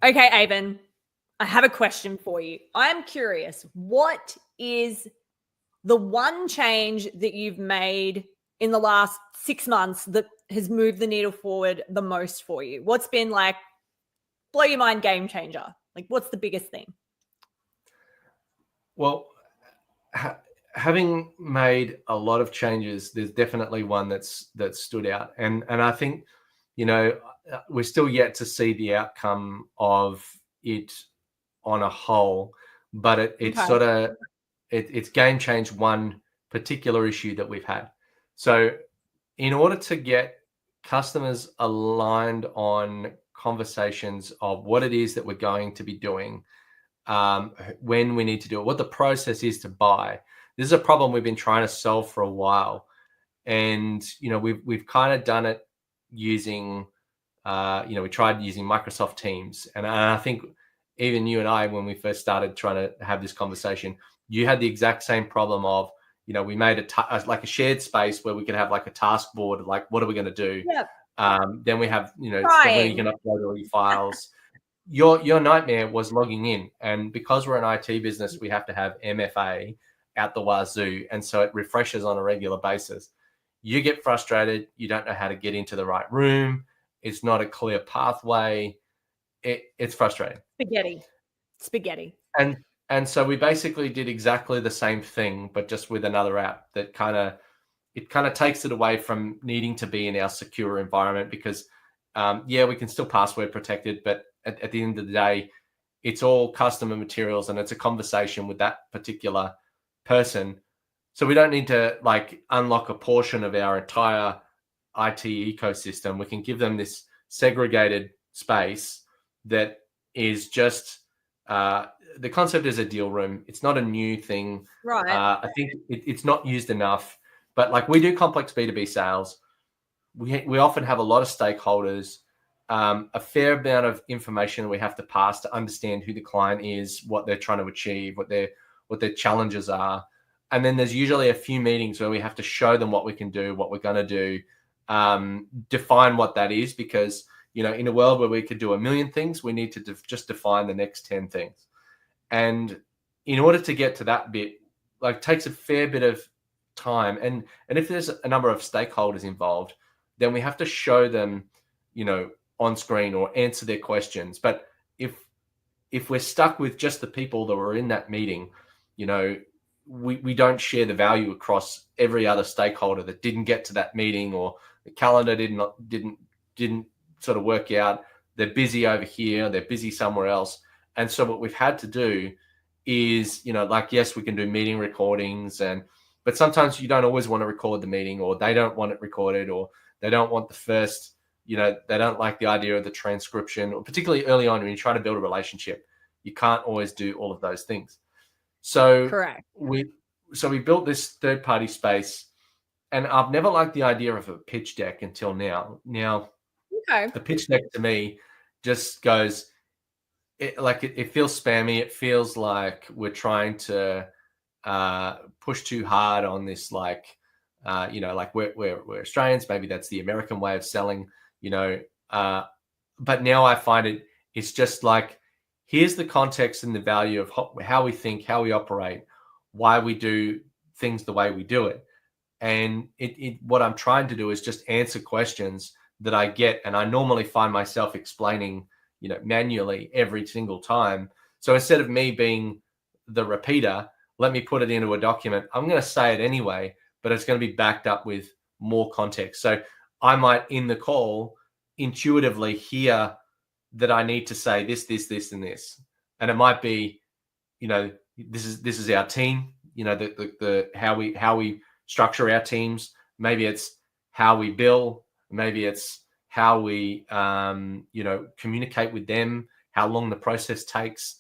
Okay, Avon, I have a question for you. I'm curious, what is the one change that you've made in the last 6 months that has moved the needle forward the most for you? What's been like blow your mind game changer? Like, what's the biggest thing? Well, having made a lot of changes, there's definitely one that stood out, and I think, we're still yet to see the outcome of it on a whole, but it's Okay. sort of it's game changed one particular issue that we've had. So, in order to get customers aligned on conversations of what it is that we're going to be doing, when we need to do it, what the process is to buy. This is a problem we've been trying to solve for a while, and we've kind of done it using, we tried using Microsoft Teams, and I think even you and I, when we first started trying to have this conversation, you had the exact same problem of, we made like a shared space where we could have like a task board, like what are we going to do? Yep. Then we have, somewhere you Trying. can upload all your files. Your nightmare was logging in, and because we're an IT business, we have to have MFA out the wazoo, and so it refreshes on a regular basis. You get frustrated. You don't know how to get into the right room. It's not a clear pathway. It's frustrating. Spaghetti. And so we basically did exactly the same thing, but just with another app that kind of takes it away from needing to be in our secure environment, because we can still password protect it, but at the end of the day, it's all customer materials and it's a conversation with that particular person. So we don't need to like unlock a portion of our entire IT ecosystem. We can give them this segregated space that is just, the concept is a deal room. It's not a new thing. Right. I think it's not used enough, but like we do complex B2B sales. We often have a lot of stakeholders, a fair amount of information we have to pass to understand who the client is, what they're trying to achieve, what their challenges are. And then there's usually a few meetings where we have to show them what we can do, what we're going to do, define what that is, because, in a world where we could do a million things, we need to just define the next 10 things. And in order to get to that bit, like takes a fair bit of time. And if there's a number of stakeholders involved, then we have to show them, on screen or answer their questions. But if we're stuck with just the people that were in that meeting, we don't share the value across every other stakeholder that didn't get to that meeting, or the calendar didn't sort of work out. They're busy over here, they're busy somewhere else. And so what we've had to do is, yes, we can do meeting recordings, but sometimes you don't always want to record the meeting, or they don't want it recorded, or they don't want the first, they don't like the idea of the transcription, or particularly early on when you try to build a relationship, you can't always do all of those things. So Correct. we built this third-party space, and I've never liked the idea of a pitch deck until now. Now, Okay. the pitch deck to me just goes, it feels spammy. It feels like we're trying to push too hard on this, like we're Australians. Maybe that's the American way of selling, but now I find it's just like, here's the context and the value of how we think, how we operate, why we do things the way we do it. And what I'm trying to do is just answer questions that I get, and I normally find myself explaining, manually every single time. So instead of me being the repeater, let me put it into a document. I'm going to say it anyway, but it's going to be backed up with more context. So I might, in the call, intuitively hear that I need to say this, and this. And it might be, this is our team, the how we structure our teams. Maybe it's how we bill. Maybe it's how we, communicate with them, how long the process takes.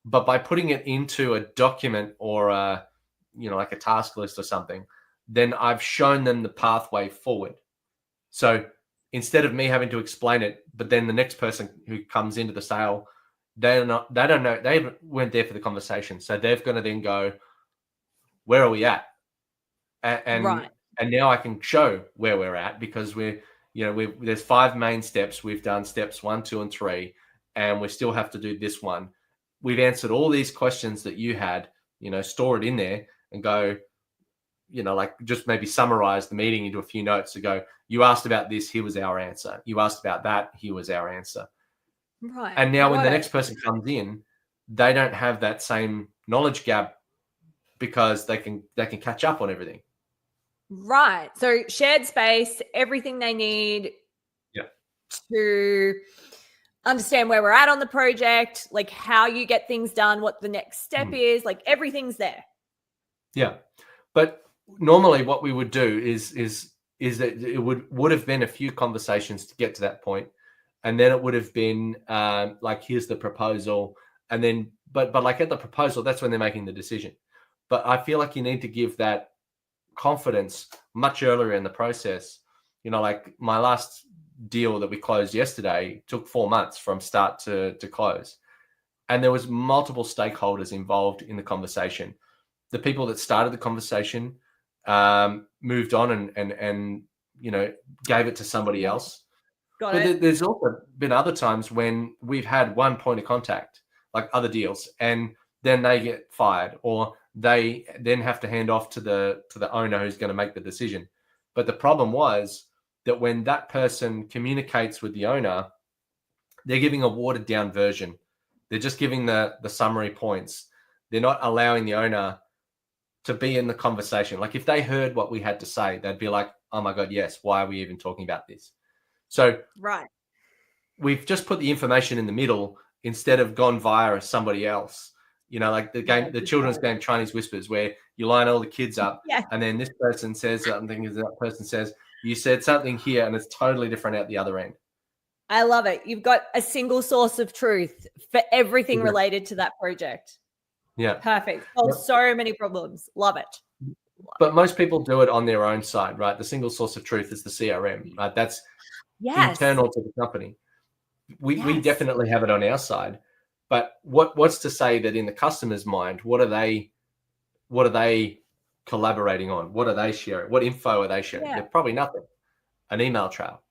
But by putting it into a document or like a task list or something, then I've shown them the pathway forward. So instead of me having to explain it, but then the next person who comes into the sale, they don't know, they weren't there for the conversation. So they're going to then go, where are we at? And Right. and now I can show where we're at, because there's 5 main steps. We've done steps 1, 2, and 3. and we still have to do this one. We've answered all these questions that you had, store it in there and go, like just maybe summarize the meeting into a few notes to go, you asked about this, here was our answer. You asked about that, here was our answer. Right. And now when the next person comes in, they don't have that same knowledge gap because they can catch up on everything. Right. So shared space, everything they need to understand where we're at on the project, like how you get things done, what the next step is, like everything's there. Yeah. But normally what we would do is that it would have been a few conversations to get to that point. And then it would have been like, here's the proposal. And then, but like at the proposal, that's when they're making the decision. But I feel like you need to give that confidence much earlier in the process. Like my last deal that we closed yesterday took 4 months from start to close. And there was multiple stakeholders involved in the conversation. The people that started the conversation moved on and gave it to somebody else. There's also been other times when we've had one point of contact, like other deals, and then they get fired, or they then have to hand off to the owner who's going to make the decision. But the problem was that when that person communicates with the owner, they're giving a watered down version. They're just giving the summary points. They're not allowing the owner to be in the conversation. Like if they heard what we had to say, they'd be like, oh my God, yes, why are we even talking about this? So we've just put the information in the middle instead of gone via somebody else. Like the game, the children's game Chinese Whispers, where you line all the kids up and then this person says something, and that person says, you said something here and it's totally different out the other end. I love it. You've got a single source of truth for everything related to that project. Yeah. Perfect. So many problems. Love it. But most people do it on their own side, right? The single source of truth is the CRM, right? That's internal to the company. We definitely have it on our side. But what's to say that in the customer's mind, what are they collaborating on? What are they sharing? What info are they sharing? They're probably nothing. An email trail.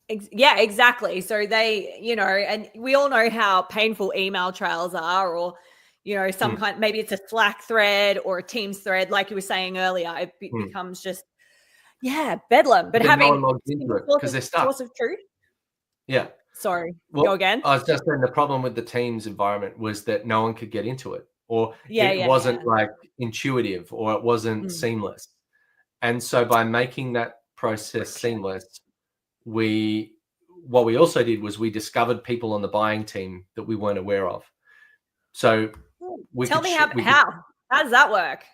Yeah, exactly. So they, and we all know how painful email trails are, or, some kind, maybe it's a Slack thread or a Teams thread, like you were saying earlier, it becomes just, bedlam. But having no one logs into it because they're stuck. Source of truth. Yeah. Sorry. Go again. I was just saying the problem with the Teams environment was that no one could get into it, or it wasn't like intuitive, or it wasn't seamless. And so by making that process seamless, what we also did was we discovered people on the buying team that we weren't aware of. So tell me how does that work?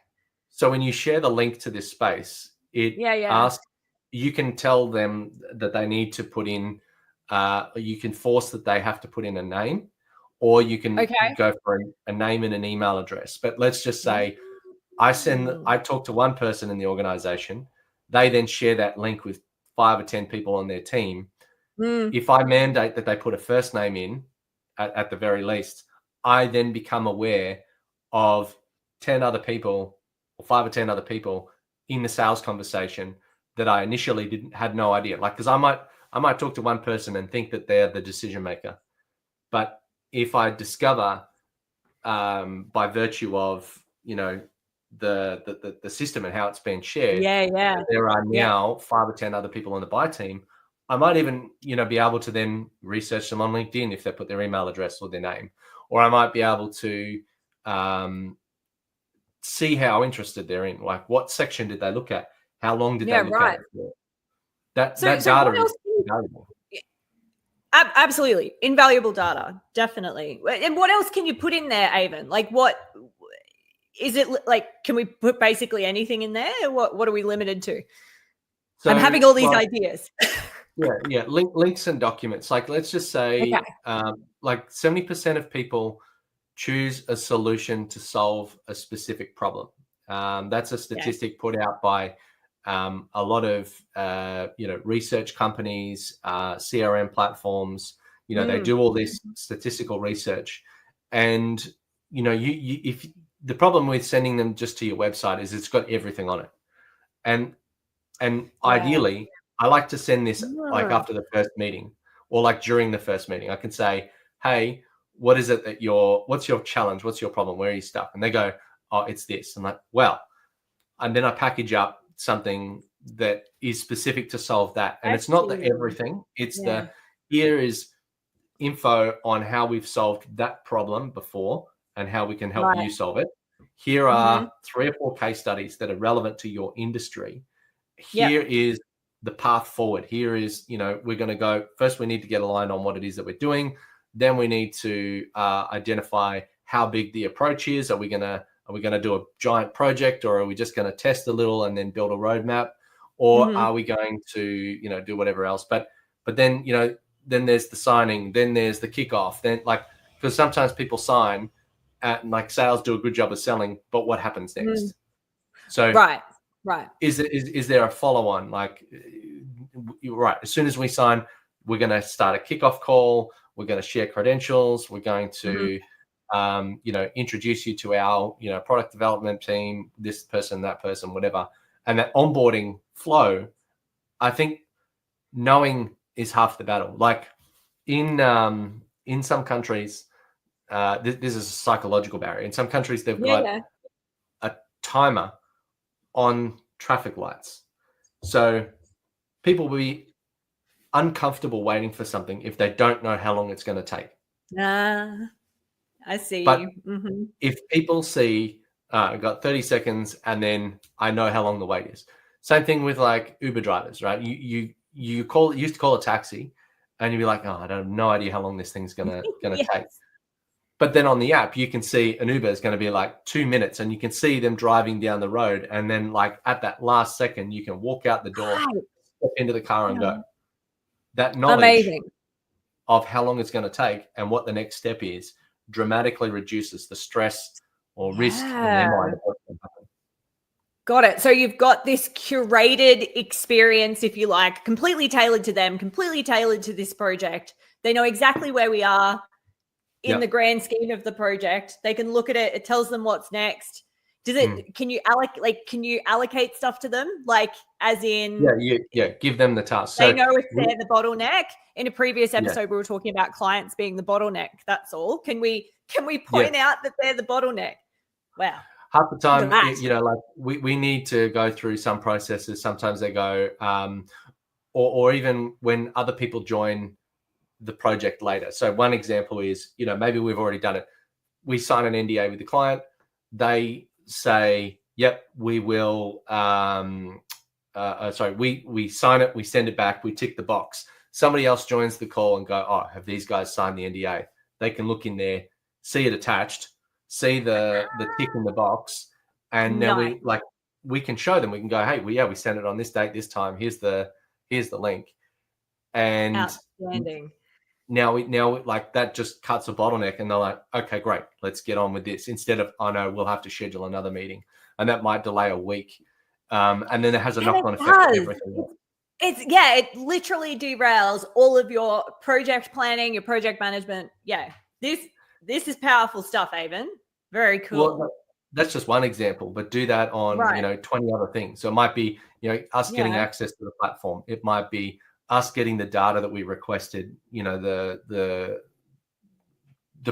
So when you share the link to this space, it asks, you can tell them that they need to put in, you can force that they have to put in a name, or you can go for a name and an email address. But let's just say I talk to one person in the organization, they then share that link with 5 or 10 people on their team. If I mandate that they put a first name in at the very least, I then become aware of 10 other people, or 5 or 10 other people in the sales conversation that I initially had no idea. Like, because I might talk to one person and think that they're the decision maker, but if I discover by virtue of the system and how it's been shared, there are now 5 or 10 other people on the buy team, I might even be able to then research them on LinkedIn if they put their email address or their name, or I might be able to see how interested they're in, like what section did they look at, how long did they look at it for. That data is invaluable. Absolutely invaluable data, definitely. And what else can you put in there, Avon? Like, what is it like? Can we put basically anything in there? What are we limited to? So, I'm having all these ideas. Links and documents. Like, let's just say, like 70% of people choose a solution to solve a specific problem. That's a statistic put out by a lot of research companies, CRM platforms. They do all this statistical research, and if the problem with sending them just to your website is it's got everything on it, and ideally I like to send this like after the first meeting, or like during the first meeting, I can say, hey, what is it that what's your challenge? What's your problem? Where are you stuck? And they go, oh, it's this. I'm like, well, and then I package up something that is specific to solve that. And it's not the everything. It's here is info on how we've solved that problem before and how we can help you solve it. Here are 3 or 4 case studies that are relevant to your industry. Here is the path forward. Here is, we're going to go first. We need to get aligned on what it is that we're doing. Then we need to identify how big the approach is. Are we going to do a giant project, or are we just going to test a little and then build a roadmap, or are we going to, do whatever else? But then, then there's the signing, then there's the kickoff, then because sometimes people sign and sales do a good job of selling, but what happens next? So right. Is there a follow-on? Right. As soon as we sign, we're going to start a kickoff call. We're going to share credentials. We're going to, introduce you to our, product development team, this person, that person, whatever. And that onboarding flow, I think knowing is half the battle. Like in some countries, this is a psychological barrier. In some countries, they've got a timer on traffic lights. So people will be uncomfortable waiting for something if they don't know how long it's going to take. I see. But if people see, I've got 30 seconds and then I know how long the wait is. Same thing with Uber drivers, right? You used to call a taxi and you'd be like, oh, I have no idea how long this thing's gonna take. But then on the app, you can see an Uber is going to be 2 minutes, and you can see them driving down the road. And then at that last second, you can walk out the door, step into the car and go. That knowledge of how long it's going to take and what the next step is dramatically reduces the stress or risk in their mind of what's going to happen. Got it. So you've got this curated experience, if you like, completely tailored to them, completely tailored to this project. They know exactly where we are in the grand scheme of the project. They can look at it. It tells them what's next. Does it? Can you allocate stuff to them? As in, give them the task. They know if they're the bottleneck. In a previous episode, we were talking about clients being the bottleneck. That's all. Can we point out that they're the bottleneck? Wow. Half the time, we need to go through some processes. Sometimes they go, or even when other people join the project later. So one example is, maybe we've already done it. We sign an NDA with the client. They say, yep, we will, we sign it, we send it back, we tick the box. Somebody else joins the call and go, oh, have these guys signed the NDA? They can look in there, see it attached, see the tick in the box. And now we can show them, we can go, hey, we sent it on this date, this time. Here's the link. And outstanding. Now that just cuts a bottleneck, and they're like, okay, great, let's get on with this. Instead of, oh no, we'll have to schedule another meeting, and that might delay a week. And then it has a knock-on effect on everything else. It literally derails all of your project planning, your project management. Yeah, this is powerful stuff, Avon. Very cool. Well, that's just one example, but do that on 20 other things. So it might be us getting access to the platform. It might be us getting the data that we requested, the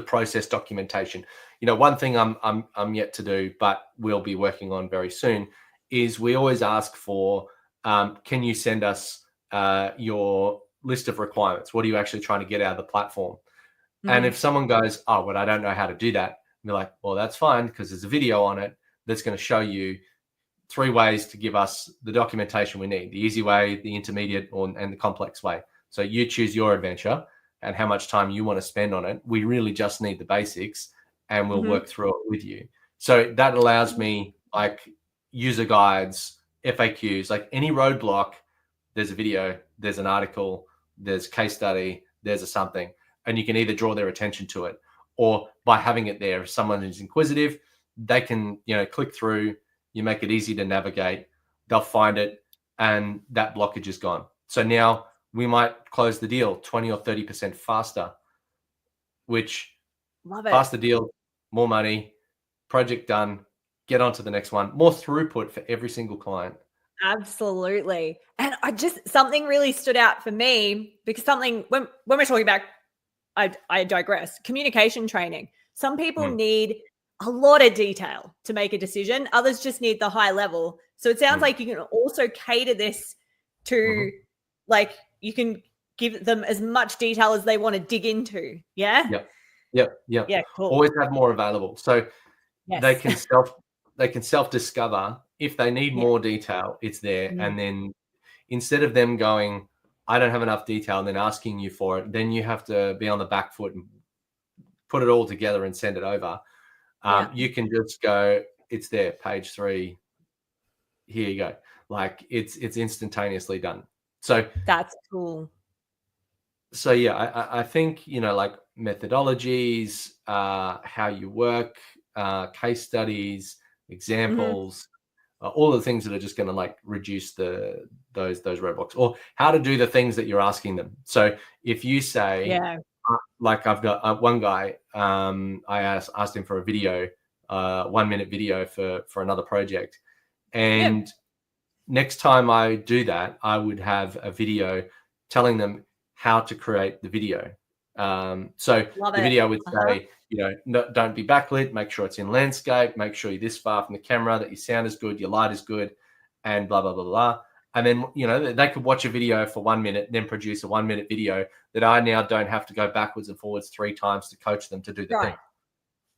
process documentation. One thing I'm yet to do, but we'll be working on very soon, is we always ask for, can you send us your list of requirements? What are you actually trying to get out of the platform? And if someone goes, oh, well, I don't know how to do that, we're like, well, that's fine, because there's a video on it that's going to show you 3 ways to give us the documentation we need: the easy way, the intermediate, and the complex way. So you choose your adventure and how much time you want to spend on it. We really just need the basics, and we'll work through it with you. So that allows me, user guides, FAQs, any roadblock, there's a video, there's an article, there's case study, there's a something, and you can either draw their attention to it, or by having it there, if someone is inquisitive, they can, click through. You make it easy to navigate, they'll find it, and that blockage is gone. So now we might close the deal 20 or 30% faster, which faster deal, more money, project done, get on to the next one, more throughput for every single client. Absolutely. And something really stood out for me because when we're talking about, I digress, communication training. Some people need a lot of detail to make a decision. Others just need the high level. So it sounds like you can also cater this to like, you can give them as much detail as they want to dig into. Yeah. Yep. Yeah. Cool. Always have more available. So Yes. they can self-discover if they need more detail, it's there. And then instead of them going, I don't have enough detail, and then asking you for it, then you have to be on the back foot and put it all together and send it over. You can just go, it's there, page 3. Here you go. Like it's instantaneously done. So that's cool. So yeah, I think, like methodologies, how you work, case studies, examples, all the things that are just going to like reduce those roadblocks, or how to do the things that you're asking them. So if you say, like I've got one guy, I asked him for a video, 1-minute video for another project, and next time I do that, I would have a video telling them how to create the video. So the video would say, no, don't be backlit, make sure it's in landscape, make sure you're this far from the camera, that your sound is good, your light is good, and blah, blah, blah, blah. And then, they could watch a video for 1 minute, then produce a 1-minute video that I now don't have to go backwards and forwards 3 times to coach them to do the thing.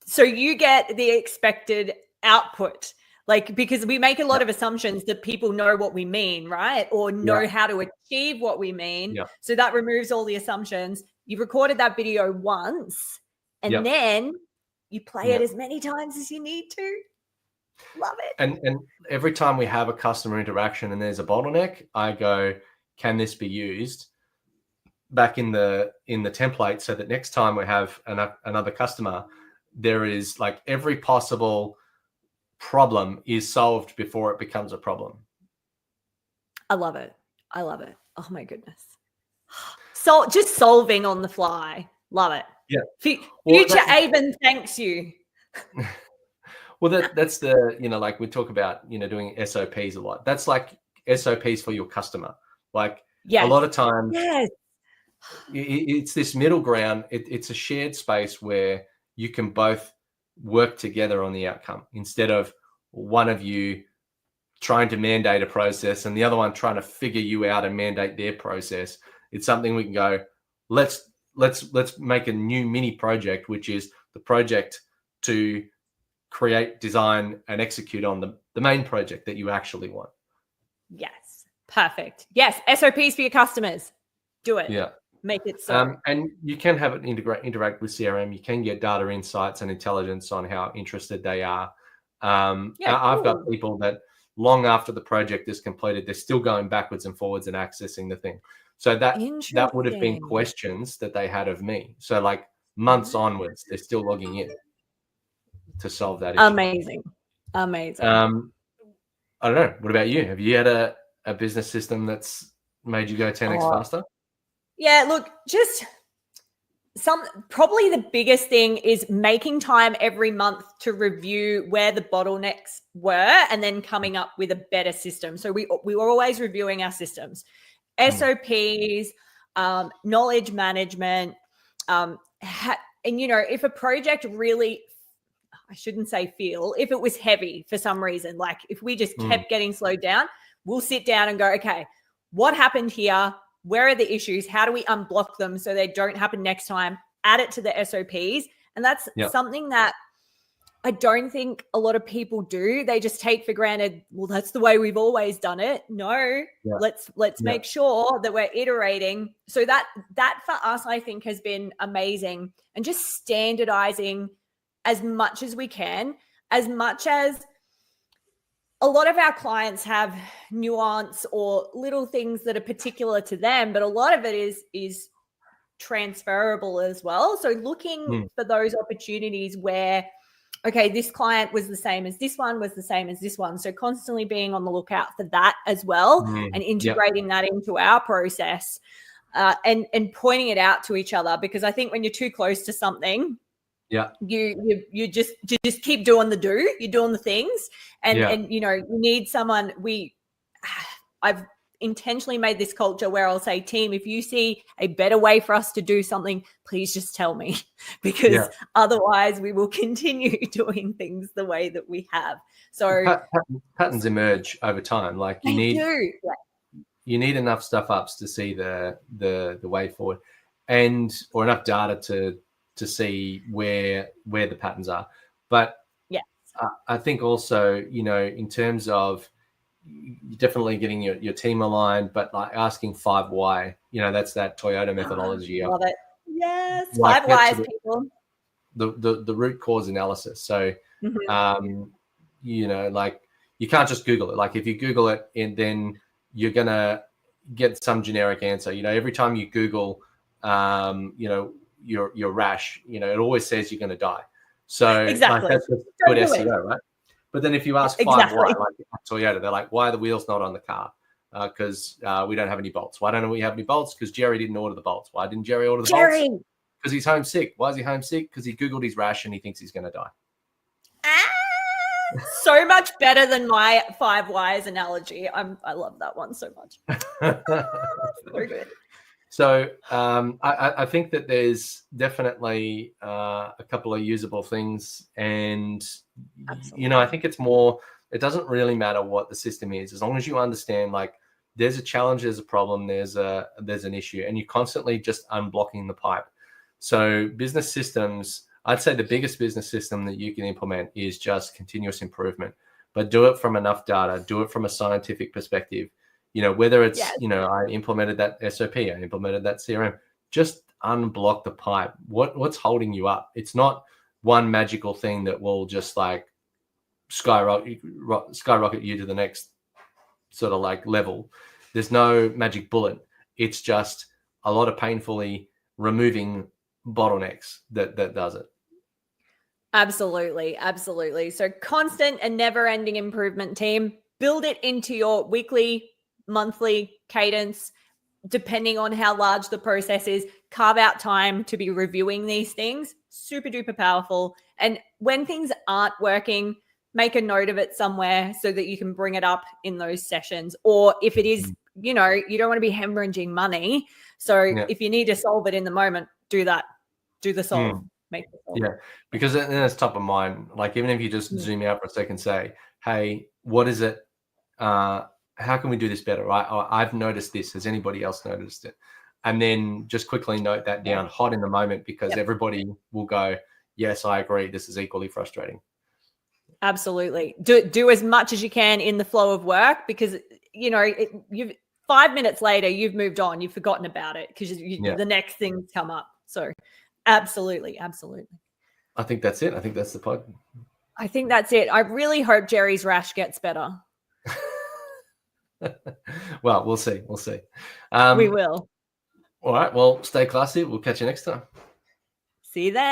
So you get the expected output. Like, because we make a lot of assumptions that people know what we mean, right? Or know how to achieve what we mean. So that removes all the assumptions. You've recorded that video once and then you play it as many times as you need to. Love it. And every time we have a customer interaction and there's a bottleneck, I go, can this be used back in the template so that next time we have another customer, there is like every possible problem is solved before it becomes a problem. I love it. Oh my goodness. So just solving on the fly. Love it. Yeah. Future Avon thanks you. Well, that's the, like we talk about, doing SOPs a lot. That's like SOPs for your customer. Like a lot of times it's this middle ground. It's a shared space where you can both work together on the outcome instead of one of you trying to mandate a process and the other one trying to figure you out and mandate their process. It's something we can go, let's make a new mini project, which is the project to create, design, and execute on the main project that you actually want. Yes. Perfect. Yes. SOPs for your customers. Do it. Yeah. Make it so. And you can have it interact with CRM. You can get data insights and intelligence on how interested they are. I've got people that long after the project is completed, they're still going backwards and forwards and accessing the thing. So that would have been questions that they had of me. So like months onwards, they're still logging in to solve that issue. Amazing. I don't know. What about you? Have you had a business system that's made you go 10x faster? Yeah, look, just probably the biggest thing is making time every month to review where the bottlenecks were and then coming up with a better system. So we were always reviewing our systems, SOPs, knowledge management, and if a project really, I shouldn't say if it was heavy for some reason, like if we just kept getting slowed down, we'll sit down and go, okay, what happened here? Where are the issues? How do we unblock them so they don't happen next time? Add it to the SOPs. And that's something that I don't think a lot of people do. They just take for granted, well, that's the way we've always done it. No, let's make sure that we're iterating. So that for us, I think, has been amazing. And just standardizing as much as we can, as much as a lot of our clients have nuance or little things that are particular to them, but a lot of it is transferable as well. So looking for those opportunities where, okay, this client was the same as this one, was the same as this one. So constantly being on the lookout for that as well and integrating that into our process and pointing it out to each other. Because I think when you're too close to something, you just keep doing you're doing the things and you need someone. We I've intentionally made this culture where I'll say, team, if you see a better way for us to do something, please just tell me, because otherwise we will continue doing things the way that we have. So patterns emerge over time. Like you need enough stuff ups to see the way forward, or enough data to see where the patterns are. But I think also, in terms of definitely getting your team aligned, but like asking 5 why, that's that Toyota methodology. Love it. Yes, like 5 whys, people. The root cause analysis. So, like you can't just Google it. Like if you Google it, and then you're gonna get some generic answer. Every time you Google, your rash, it always says you're going to die. So exactly, like, that's good SEO, right? But then if you ask 5 why, like Toyota, they're like, why are the wheels not on the car? Because we don't have any bolts. Why don't we have any bolts? Because Jerry didn't order the bolts. Why didn't Jerry order the bolts? Because he's homesick. Why is he homesick? Because he Googled his rash and he thinks he's going to die. So much better than my 5 whys analogy. I love that one so much. So good. So I think that there's definitely a couple of usable things, and I think it's more. It doesn't really matter what the system is, as long as you understand, like, there's a challenge, there's a problem, there's an issue, and you're constantly just unblocking the pipe. So business systems, I'd say the biggest business system that you can implement is just continuous improvement, but do it from enough data, do it from a scientific perspective. Whether it's, I implemented that SOP, I implemented that CRM, just unblock the pipe. What's holding you up? It's not one magical thing that will just like skyrocket you to the next sort of like level. There's no magic bullet. It's just a lot of painfully removing bottlenecks that does it. Absolutely. So constant and never-ending improvement, team. Build it into your weekly, monthly cadence, depending on how large the process is. Carve out time to be reviewing these things. Super duper powerful. And when things aren't working, make a note of it somewhere so that you can bring it up in those sessions. Or if it is, you don't want to be hemorrhaging money. So if you need to solve it in the moment, do that. Do the solve. Make the solve. Yeah, because then it's top of mind. Like, even if you just zoom out for a second, say, hey, what is it? How can we do this better? Right? I've noticed this. Has anybody else noticed it? And then just quickly note that down hot in the moment, because everybody will go, yes, I agree. This is equally frustrating. Absolutely. Do as much as you can in the flow of work, because, you've 5 minutes later, you've moved on. You've forgotten about it because the next things come up. So absolutely. I think that's it. I think that's the pod. I think that's it. I really hope Jerry's rash gets better. Well, we'll see. We will. All right. Well, stay classy. We'll catch you next time. See you then.